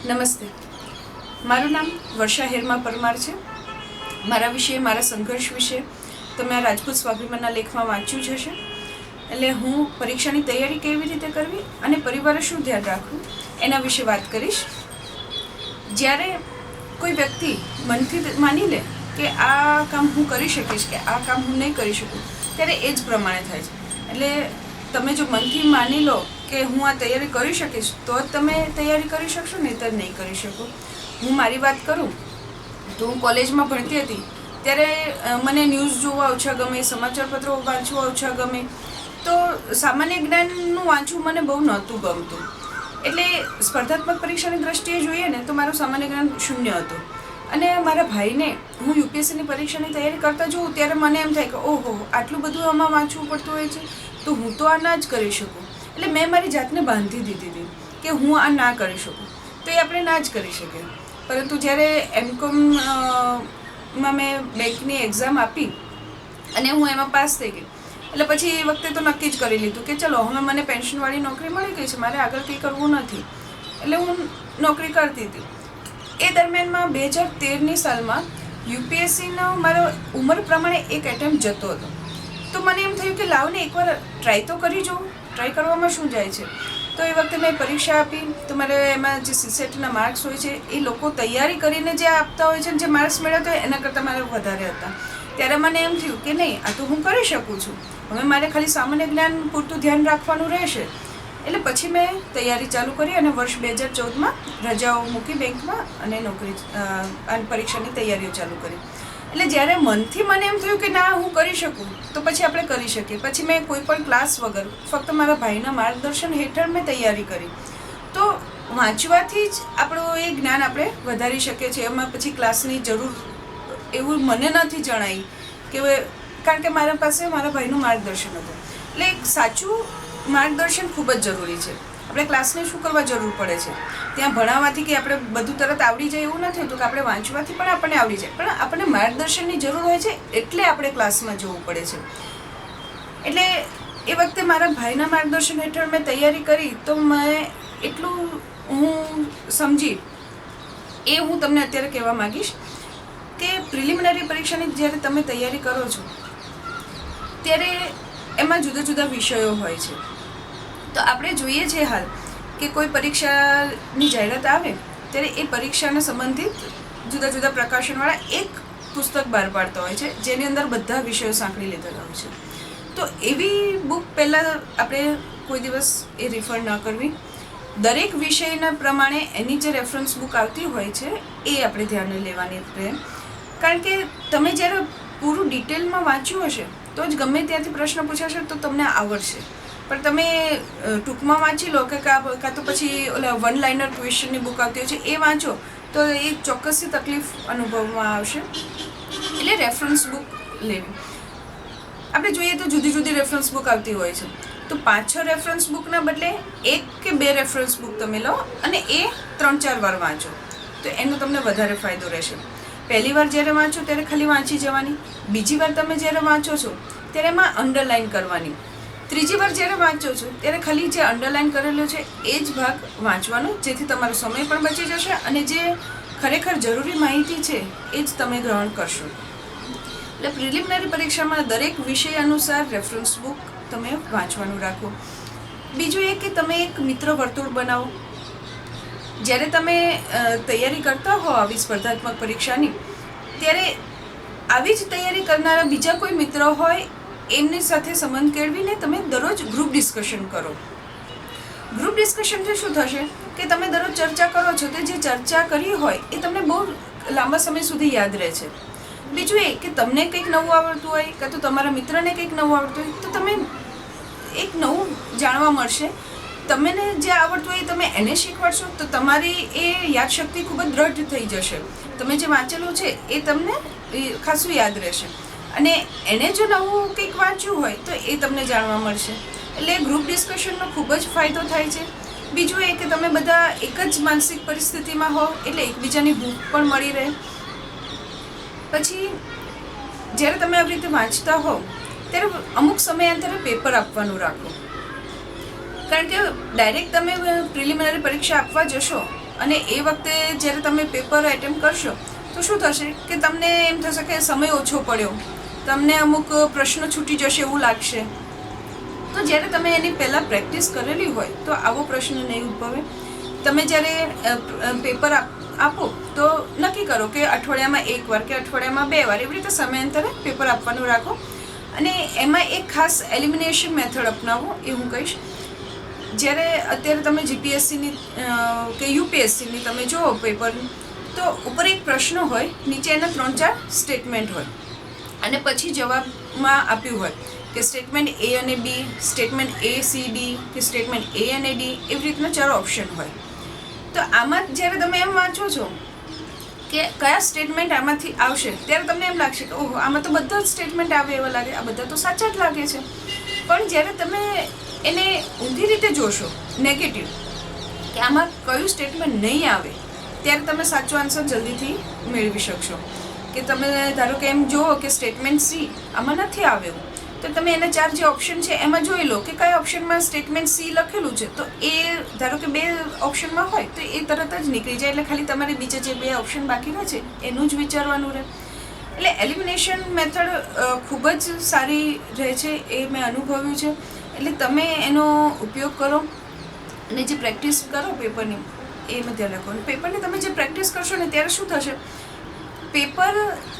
નમસ્તે. મારું નામ વર્ષા હેરમા પરમાર છે. મારા વિશે, મારા સંઘર્ષ વિશે તમે આ રાજપૂત સ્વાભિમાનના લેખમાં વાંચ્યું જ હશે. એટલે હું પરીક્ષાની તૈયારી કેવી રીતે કરવી અને પરિવારે શું ધ્યાન રાખવું એના વિશે વાત કરીશ. જ્યારે કોઈ વ્યક્તિ મનથી માની લે કે આ કામ હું કરી શકીશ કે આ કામ હું નહીં કરી શકું, ત્યારે એ જ પ્રમાણે થાય છે. એટલે તમે જો મનથી માની લો કે હું આ તૈયારી કરી શકીશ તો જ તમે તૈયારી કરી શકશો, નહીંતર નહીં કરી શકો. હું મારી વાત કરું તો હું કોલેજમાં ભણતી હતી ત્યારે મને ન્યૂઝ જોવા ઓછા ગમે, સમાચારપત્રો વાંચવા ઓછા ગમે, તો સામાન્ય જ્ઞાનનું વાંચવું મને બહુ નહોતું ગમતું. એટલે સ્પર્ધાત્મક પરીક્ષાની દ્રષ્ટિએ જોઈએ ને તો મારું સામાન્ય જ્ઞાન શૂન્ય હતું. અને મારા ભાઈને હું યુપીએસસીની પરીક્ષાની તૈયારી કરતા જોઉં ત્યારે મને એમ થાય કે ઓહો, આટલું બધું આમાં વાંચવું પડતું હોય છે, તો હું તો આ ના જ કરી શકું. એટલે મેં મારી જાતને બાંધી દીધી હતી કે હું આ ના કરી શકું, તો એ આપણે ના જ કરી શકીએ. પરંતુ જ્યારે એમકોમમાં મેં બેંકની એક્ઝામ આપી અને હું એમાં પાસ થઈ ગઈ, એટલે પછી એ વખતે તો નક્કી જ કરી લીધું કે ચલો હવે મને પેન્શનવાળી નોકરી મળી ગઈ છે, મારે આગળ કંઈ કરવું નથી. એટલે હું નોકરી કરતી હતી. એ દરમિયાનમાં 2013ની સાલમાં યુપીએસસીનો મારો ઉંમર પ્રમાણે એક એટેમ્પ જતો હતો. તો મને એમ થયું કે લાવને એકવાર ટ્રાય તો કરી જોઉં, ટ્રાય કરવામાં શું જાય છે. તો એ વખતે મેં પરીક્ષા આપી. તો મારે એમાં જે સીસેટના માર્ક્સ હોય છે એ લોકો તૈયારી કરીને જે આપતા હોય છે ને જે માર્ક્સ મેળવતા હોય એના કરતાં મારે વધારે હતા. ત્યારે મને એમ થયું કે નહીં, આ તો હું કરી શકું છું, હવે મારે ખાલી સામાન્ય જ્ઞાન પૂરતું ધ્યાન રાખવાનું રહેશે. એટલે પછી મેં તૈયારી ચાલુ કરી અને વર્ષ 2014માં રજાઓ મૂકી બેંકમાં અને પરીક્ષાની તૈયારીઓ ચાલુ કરી. એટલે જ્યારે મનથી મને એમ થયું કે ના હું કરી શકું, તો પછી આપણે કરી શકીએ. પછી મેં કોઈ પણ ક્લાસ વગર ફક્ત મારા ભાઈના માર્ગદર્શન હેઠળ મેં તૈયારી કરી. તો વાંચવાથી જ આપણું એ જ્ઞાન આપણે વધારી શકીએ છીએ. એમાં પછી ક્લાસની જરૂર એવું મને નથી જણાય કે, કારણ કે મારા પાસે મારા ભાઈનું માર્ગદર્શન હતું. એટલે એક સાચું માર્ગદર્શન ખૂબ જ જરૂરી છે. આપણે ક્લાસને શું કરવા જરૂર પડે છે, ત્યાં ભણાવવાથી કે આપણે બધું તરત આવડી જાય એવું નથી હોતું કે આપણે વાંચવાથી પણ આપણને આવડી જાય, પણ આપણને માર્ગદર્શનની જરૂર હોય છે એટલે આપણે ક્લાસમાં જવું પડે છે. એટલે એ વખતે મારા ભાઈના માર્ગદર્શન હેઠળ મેં તૈયારી કરી. તો મેં એટલું હું સમજી એ હું તમને અત્યારે કહેવા માગીશ કે પ્રિલિમિનરી પરીક્ષાની જ્યારે તમે તૈયારી કરો છો ત્યારે એમાં જુદા જુદા વિષયો હોય છે. તો આપણે જોઈએ છીએ હાલ કે કોઈ પરીક્ષાની જાહેરાત આવે ત્યારે એ પરીક્ષાને સંબંધિત જુદા જુદા પ્રકાશનવાળા એક પુસ્તક બહાર પાડતા હોય છે જેની અંદર બધા વિષયો સાંકળી લીધેલા હોય છે. તો એવી બુક પહેલાં આપણે કોઈ દિવસ એ રિફર ન કરવી. દરેક વિષયના પ્રમાણે એની જે રેફરન્સ બુક આવતી હોય છે એ આપણે ધ્યાને લેવાની રહે. કારણ કે તમે જ્યારે પૂરું ડિટેલમાં વાંચ્યું હશે તો જ ગમે ત્યાંથી પ્રશ્ન પૂછાશે તો તમને આવડશે. પણ તમે ટૂંકમાં વાંચી લો કે કાં તો પછી ઓલા વન લાઇનર ક્વેશ્ચનની બુક આવતી હોય છે એ વાંચો તો એ ચોક્કસથી તકલીફ અનુભવવામાં આવશે. એટલે રેફરન્સ બુક લેવી. આપણે જોઈએ તો જુદી જુદી રેફરન્સ બુક આવતી હોય છે. તો 5-6 રેફરન્સ બુકના બદલે 1 કે 2 રેફરન્સ બુક તમે લો અને એ 3-4 વાર વાંચો તો એનો તમને વધારે ફાયદો રહેશે. પહેલી વાર જ્યારે વાંચો ત્યારે ખાલી વાંચી જવાની, બીજી વાર તમે જ્યારે વાંચો છો ત્યારે એમાં અંડરલાઇન કરવાની, ત્રીજી વાર જ્યારે વાંચો છો ત્યારે ખાલી જે અંડરલાઇન કરેલો છે એ જ ભાગ વાંચવાનો, જેથી તમારો સમય પણ બચી જશે અને જે ખરેખર જરૂરી માહિતી છે એ જ તમે ગ્રહણ કરશો. એટલે પ્રિલિમિનરી પરીક્ષામાં દરેક વિષય અનુસાર રેફરન્સ બુક તમે વાંચવાનું રાખો. બીજું એ કે તમે એક મિત્ર વર્તુળ બનાવો. જ્યારે તમે તૈયારી કરતા હો આવી સ્પર્ધાત્મક પરીક્ષાની ત્યારે આવી જ તૈયારી કરનારા બીજા કોઈ મિત્ર હોય એમની સાથે સંબંધ કેળવીને તમે દરરોજ ગ્રુપ ડિસ્કશન કરો. ગ્રુપ ડિસ્કશનથી શું થશે કે તમે દરરોજ ચર્ચા કરો છો તો જે ચર્ચા કરી હોય એ તમને બહુ લાંબા સમય સુધી યાદ રહે છે. બીજું એ કે તમને કંઈક નવું આવડતું હોય કાં તો તમારા મિત્રને કંઈક નવું આવડતું હોય તો તમે એક નવું જાણવા મળશે. તમને જે આવડતું હોય તમે એને શીખવાડશો તો તમારી એ યાદશક્તિ ખૂબ જ દ્રઢ થઈ જશે. તમે જે વાંચેલું છે એ તમને ખાસું યાદ રહેશે અને એને જો નવું કંઈક વાંચ્યું હોય તો એ તમને જાણવા મળશે. એટલે ગ્રુપ ડિસ્કશનનો ખૂબ જ ફાયદો થાય છે. બીજું એ કે તમે બધા એક જ માનસિક પરિસ્થિતિમાં હો એટલે એકબીજાની હૂંફ પણ મળી રહે. પછી જ્યારે તમે આવી રીતે વાંચતા હો ત્યારે અમુક સમયાંતરે પેપર આપવાનું રાખો. કારણ કે ડાયરેક્ટ તમે પ્રિલિમિનરી પરીક્ષા આપવા જશો અને એ વખતે જ્યારે તમે પેપર એટેમ્પ કરશો તો શું થશે કે તમને એમ થશે કે સમય ઓછો પડ્યો, તમને અમુક પ્રશ્નો છૂટી જશે એવું લાગશે. તો જ્યારે તમે એની પહેલાં પ્રેક્ટિસ કરેલી હોય તો આવો પ્રશ્ન નહીં ઉદ્ભવે. તમે જ્યારે પેપર આપો તો નક્કી કરો કે અઠવાડિયામાં 1 વાર કે અઠવાડિયામાં 2 વાર એવી રીતે સમયાંતરે પેપર આપવાનું રાખો. અને એમાં એક ખાસ એલિમિનેશન મેથડ અપનાવો એ હું કહીશ. જ્યારે અત્યારે તમે જીપીએસસીની કે યુપીએસસીની તમે જુઓ પેપર, તો ઉપર એક પ્રશ્ન હોય, નીચે એના 3-4 સ્ટેટમેન્ટ હોય અને પછી જવાબમાં આપ્યું હોય કે સ્ટેટમેન્ટ એ અને બી, સ્ટેટમેન્ટ એ સી ડી કે સ્ટેટમેન્ટ એ અને ડી, એવી રીતના 4 ઓપ્શન હોય. તો આમાં જ્યારે તમે એમ વાંચો છો કે કયા સ્ટેટમેન્ટ આમાંથી આવશે, ત્યારે તમને એમ લાગશે કે ઓહો આમાં તો બધા જ સ્ટેટમેન્ટ આવે એવા લાગે, આ બધા તો સાચા જ લાગે છે. પણ જ્યારે તમે એને ઊંધી રીતે જોશો, નેગેટિવ, કે આમાં કયું સ્ટેટમેન્ટ નહીં આવે, ત્યારે તમે સાચો આન્સર જલ્દીથી મેળવી શકશો. કે તમે ધારો કે એમ જુઓ કે સ્ટેટમેન્ટ સી આમાં નથી આવ્યું, તો તમે એના 4 જે ઓપ્શન છે એમાં જોઈ લો કે કયા ઓપ્શનમાં સ્ટેટમેન્ટ સી લખેલું છે. તો એ ધારો કે 2 ઓપ્શનમાં હોય તો એ તરત જ નીકળી જાય, એટલે ખાલી તમારે બીજા જે 2 ઓપ્શન બાકી રહે છે એનું જ વિચારવાનું રહે. એટલે એલિમિનેશન મેથડ ખૂબ જ સારી રહે છે, એ મેં અનુભવ્યું છે. એટલે તમે એનો ઉપયોગ કરો અને જે પ્રેક્ટિસ કરો પેપરની એ મેં ધ્યાન રાખો. પેપરની તમે જે પ્રેક્ટિસ કરશો ને ત્યારે શું થશે, પેપર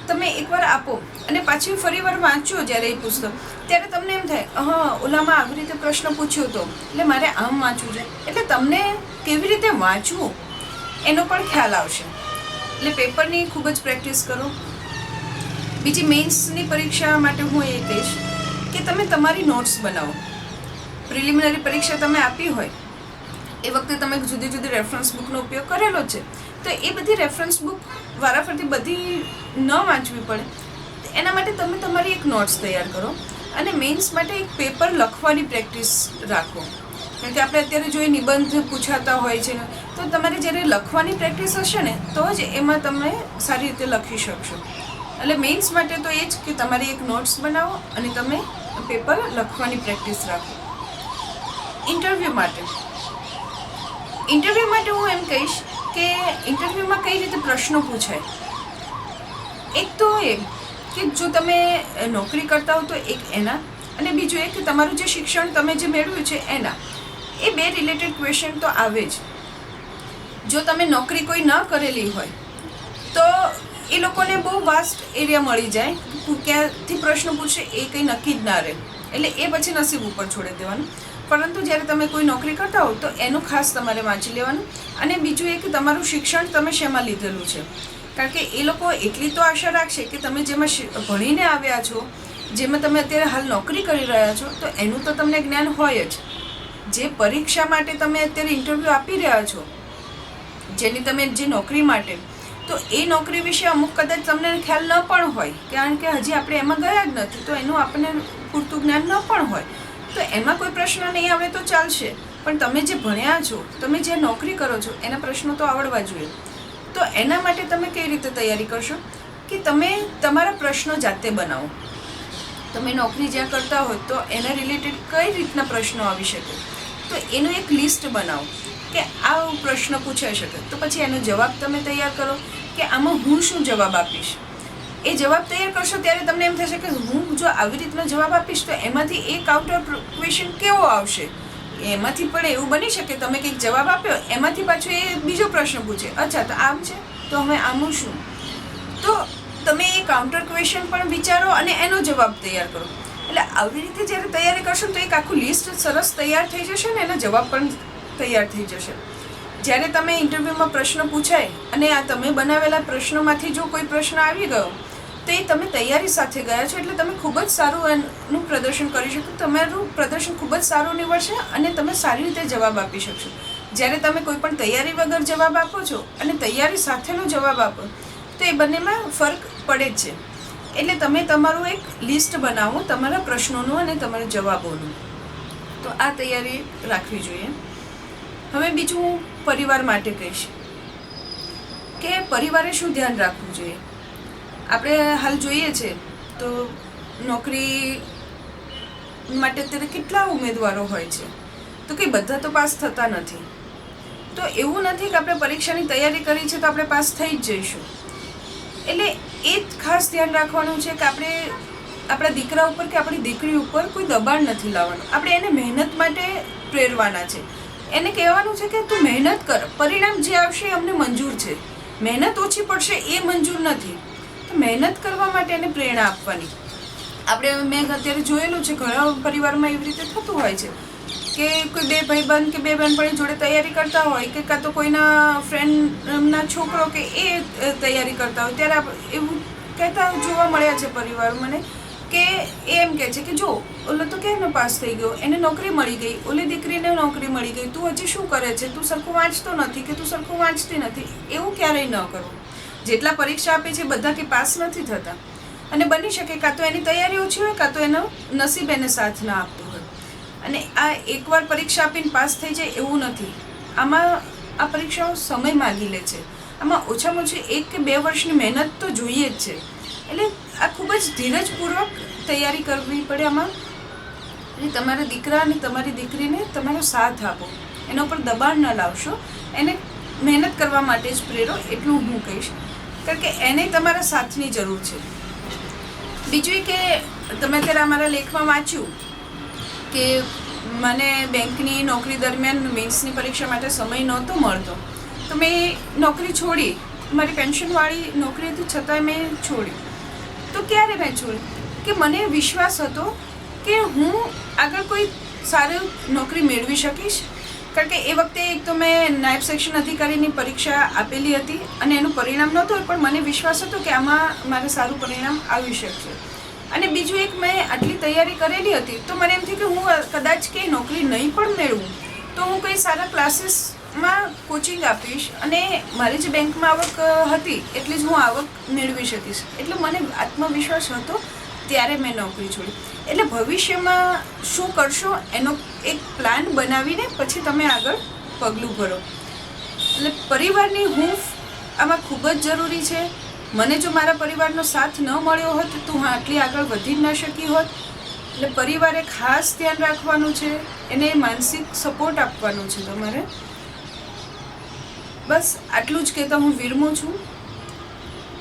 તમે એકવાર આપો અને પાછી ફરી વાર વાંચો જ્યારે એ પુસ્તક, ત્યારે તમને એમ થાય હા ઓલામાં આવી રીતે પ્રશ્ન પૂછ્યો હતો એટલે મારે આમ વાંચવું છે. એટલે તમને કેવી રીતે વાંચવું એનો પણ ખ્યાલ આવશે. એટલે પેપરની ખૂબ જ પ્રેક્ટિસ કરો. બીજી મેઇન્સની પરીક્ષા માટે હું એ કહીશ કે તમે તમારી નોટ્સ બનાવો. પ્રિલિમિનરી પરીક્ષા તમે આપી હોય એ વખતે તમે જુદી જુદી રેફરન્સ બુકનો ઉપયોગ કરેલો છે, તો એ બધી રેફરન્સ બુક વારાફરતી બધી ન વાંચવી પડે એના માટે તમે તમારી એક નોટ્સ તૈયાર કરો અને મેઇન્સ માટે એક પેપર લખવાની પ્રેક્ટિસ રાખો. કારણ કે આપણે અત્યારે જો એ નિબંધ પૂછાતા હોય છે ને, તો તમારે જ્યારે લખવાની પ્રેક્ટિસ હશે ને તો જ એમાં તમે સારી રીતે લખી શકશો. એટલે મેઇન્સ માટે તો એ જ કે તમારી એક નોટ્સ બનાવો અને તમે પેપર લખવાની પ્રેક્ટિસ રાખો. ઇન્ટરવ્યૂ માટે હું એમ કહીશ કે ઇન્ટરવ્યૂમાં કઈ રીતે પ્રશ્નો પૂછાય. એક તો એ કે જો તમે નોકરી કરતા હો તો એક એના, અને બીજું એ કે તમારું જે શિક્ષણ તમે જે મેળવ્યું છે એના, એ 2 રિલેટેડ ક્વેશ્ચન તો આવે જ. જો તમે નોકરી કોઈ ન કરેલી હોય તો એ લોકોને બહુ વાસ્ટ એરિયા મળી જાય, ક્યાંથી પ્રશ્ન પૂછે એ કંઈ નક્કી જ ના રહે. એટલે એ પછી નસીબ ઉપર છોડી દેવાનું. પરંતુ જ્યારે તમે કોઈ નોકરી કરતા હો તો એનું ખાસ તમારે વાંચી લેવાનું. અને બીજું એ કે તમારું શિક્ષણ તમે શેમાં લીધેલું છે. કારણ કે એ લોકો એટલી તો આશા રાખશે કે તમે જેમાં ભણીને આવ્યા છો, જેમાં તમે અત્યારે હાલ નોકરી કરી રહ્યા છો, તો એનું તો તમને જ્ઞાન હોય જ. જે પરીક્ષા માટે તમે અત્યારે ઇન્ટરવ્યૂ આપી રહ્યા છો, જેની તમે જે નોકરી માટે, તો એ નોકરી વિશે અમુક કદાચ તમને ખ્યાલ ન પણ હોય, કારણ કે હજી આપણે એમાં ગયા જ નથી, તો એનું આપણને પૂરતું જ્ઞાન ન પણ હોય. તો એમાં કોઈ પ્રશ્ન નહીં આવે તો ચાલશે, પણ તમે જે ભણ્યા છો, તમે જે નોકરી કરો છો એના પ્રશ્નો તો આવડવા જોઈએ. તો એના માટે તમે કઈ રીતે તૈયારી કરશો કે તમે તમારા પ્રશ્નો જાતે બનાવો. તમે નોકરી જ્યાં કરતા હોય તો એના રિલેટેડ કઈ રીતના પ્રશ્નો આવી શકે, તો એનું એક લિસ્ટ બનાવો કે આ પ્રશ્ન પૂછાઈ શકે. તો પછી એનો જવાબ તમે તૈયાર કરો કે આમાં હું શું જવાબ આપીશ. એ જવાબ તૈયાર કરશો ત્યારે તમને એમ થશે કે હું જો આવી રીતનો જવાબ આપીશ તો એમાંથી એ કાઉન્ટર ક્વેશ્ચન કેવો આવશે. એમાંથી પણ એવું બની શકે તમે કંઈક જવાબ આપ્યો, એમાંથી પાછો એ બીજો પ્રશ્ન પૂછે, અચ્છા તો આમ છે તો હવે આમનું શું. તો તમે એ કાઉન્ટર ક્વેશ્ચન પણ વિચારો અને એનો જવાબ તૈયાર કરો. એટલે આવી રીતે જ્યારે તૈયારી કરશો તો એક આખું લિસ્ટ સરસ તૈયાર થઈ જશે ને એના જવાબ પણ તૈયાર થઈ જશે. જ્યારે તમે ઇન્ટરવ્યૂમાં પ્રશ્ન પૂછાય અને આ તમે બનાવેલા પ્રશ્નોમાંથી જો કોઈ પ્રશ્ન આવી ગયો તો એ તમે તૈયારી સાથે ગયા છો, એટલે તમે ખૂબ જ સારું એનું પ્રદર્શન કરી શકો. તમારું પ્રદર્શન ખૂબ જ સારું નીવડશે અને તમે સારી રીતે જવાબ આપી શકશો. જ્યારે તમે કોઈ પણ તૈયારી વગર જવાબ આપો છો અને તૈયારી સાથેનો જવાબ આપો તો એ બંનેમાં ફરક પડે જ છે. એટલે તમે તમારું એક લિસ્ટ બનાવો તમારા પ્રશ્નોનું અને તમારા જવાબોનું. તો આ તૈયારી રાખવી જોઈએ. હવે બીજું હું પરિવાર માટે કહીશ કે પરિવારે શું ધ્યાન રાખવું જોઈએ. આપણે હાલ જોઈએ છે તો નોકરી માટે અત્યારે કેટલા ઉમેદવારો હોય છે, તો કંઈ બધા તો પાસ થતા નથી. તો એવું નથી કે આપણે પરીક્ષાની તૈયારી કરી છે તો આપણે પાસ થઈ જ જઈશું. એટલે એ જ ખાસ ધ્યાન રાખવાનું છે કે આપણે આપણા દીકરા ઉપર કે આપણી દીકરી ઉપર કોઈ દબાણ નથી લાવવાનું. આપણે એને મહેનત માટે પ્રેરવાના છે. એને કહેવાનું છે કે તું મહેનત કર, પરિણામ જે આવશે એ અમને મંજૂર છે. મહેનત ઓછી પડશે એ મંજૂર નથી. તો મહેનત કરવા માટે એને પ્રેરણા આપવાની. મેં અત્યારે જોયેલું છે ઘણા પરિવારમાં એવી રીતે થતું હોય છે કે કોઈ બે ભાઈબંધ કે બે બહેનપણી જોડે તૈયારી કરતા હોય કે કાં તો કોઈના ફ્રેન્ડના છોકરો કે એ તૈયારી કરતા હોય ત્યારે એવું કહેતા જોવા મળ્યા છે પરિવાર મને કે એમ કહે છે કે જો ઓલો તો કેમ પાસ થઈ ગયો, એને નોકરી મળી ગઈ, ઓલી દીકરીને નોકરી મળી ગઈ, તું હજી શું કરે છે, તું સરખું વાંચતો નથી કે તું સરખું વાંચતી નથી. એવું ક્યારેય ન કરવું. જેટલા પરીક્ષા આપે છે બધા કે પાસ નથી થતા. અને બની શકે કાં તો એની તૈયારી ઓછી હોય કાં તો એનો નસીબ એને સાથ ના આપતું હોય. અને આ એકવાર પરીક્ષા આપીને પાસ થઈ જાય એવું નથી. આમાં આ પરીક્ષાઓ સમય માગી લે છે. આમાં ઓછામાં ઓછી 1 કે 2 વર્ષની મહેનત તો જોઈએ જ છે. એટલે આ ખૂબ જ ધીરજપૂર્વક તૈયારી કરવી પડે આમાં. અને તમારા દીકરા અને તમારી દીકરીને તમારો સાથ આપો, એના ઉપર દબાણ ન લાવશો, એને મહેનત કરવા માટે જ પ્રેરો, એટલું હું કહીશ. કારણ કે એને તમારા સાથની જરૂર છે. બીજું કે તમે અત્યારે અમારા લેખમાં વાંચ્યું કે મને બેંકની નોકરી દરમિયાન મેન્સની પરીક્ષા માટે સમય નહોતો મળતો, તો મેં નોકરી છોડી. મારી પેન્શનવાળી નોકરી હતી છતાંય મેં છોડી. તો ક્યારે મેં છોડી? કે મને વિશ્વાસ હતો કે હું આગળ કોઈ સારી નોકરી મેળવી શકીશ. કારણ કે એ વખતે એક તો મેં નાયબ સેક્શન અધિકારીની પરીક્ષા આપેલી હતી અને એનું પરિણામ નહોતું, પણ મને વિશ્વાસ હતો કે આમાં મારે સારું પરિણામ આવી શકશે. અને બીજું એક મેં આટલી તૈયારી કરેલી હતી તો મને એમ થયું કે હું કદાચ કંઈ નોકરી નહીં પણ મેળવું તો હું કંઈ સારા ક્લાસીસમાં કોચિંગ આપીશ અને મારી જે બેંકમાં આવક હતી એટલી જ હું આવક મેળવી શકીશ. એટલે મને આત્મવિશ્વાસ હતો, ત્યારે મેં નોકરી છોડી. એટલે ભવિષ્યમાં શું કરશો એનો એક પ્લાન બનાવીને પછી તમે આગળ પગલું ભરો. એટલે પરિવારની હૂંફ આમાં ખૂબ જ જરૂરી છે. મને જો મારા પરિવારનો સાથ ન મળ્યો હોત તો હું આટલી આગળ વધી જ ન શકી હોત. એટલે પરિવારે ખાસ ધ્યાન રાખવાનું છે, એને માનસિક સપોર્ટ આપવાનો છે તમારે. બસ આટલું જ કહેતા હું વિરમું છું.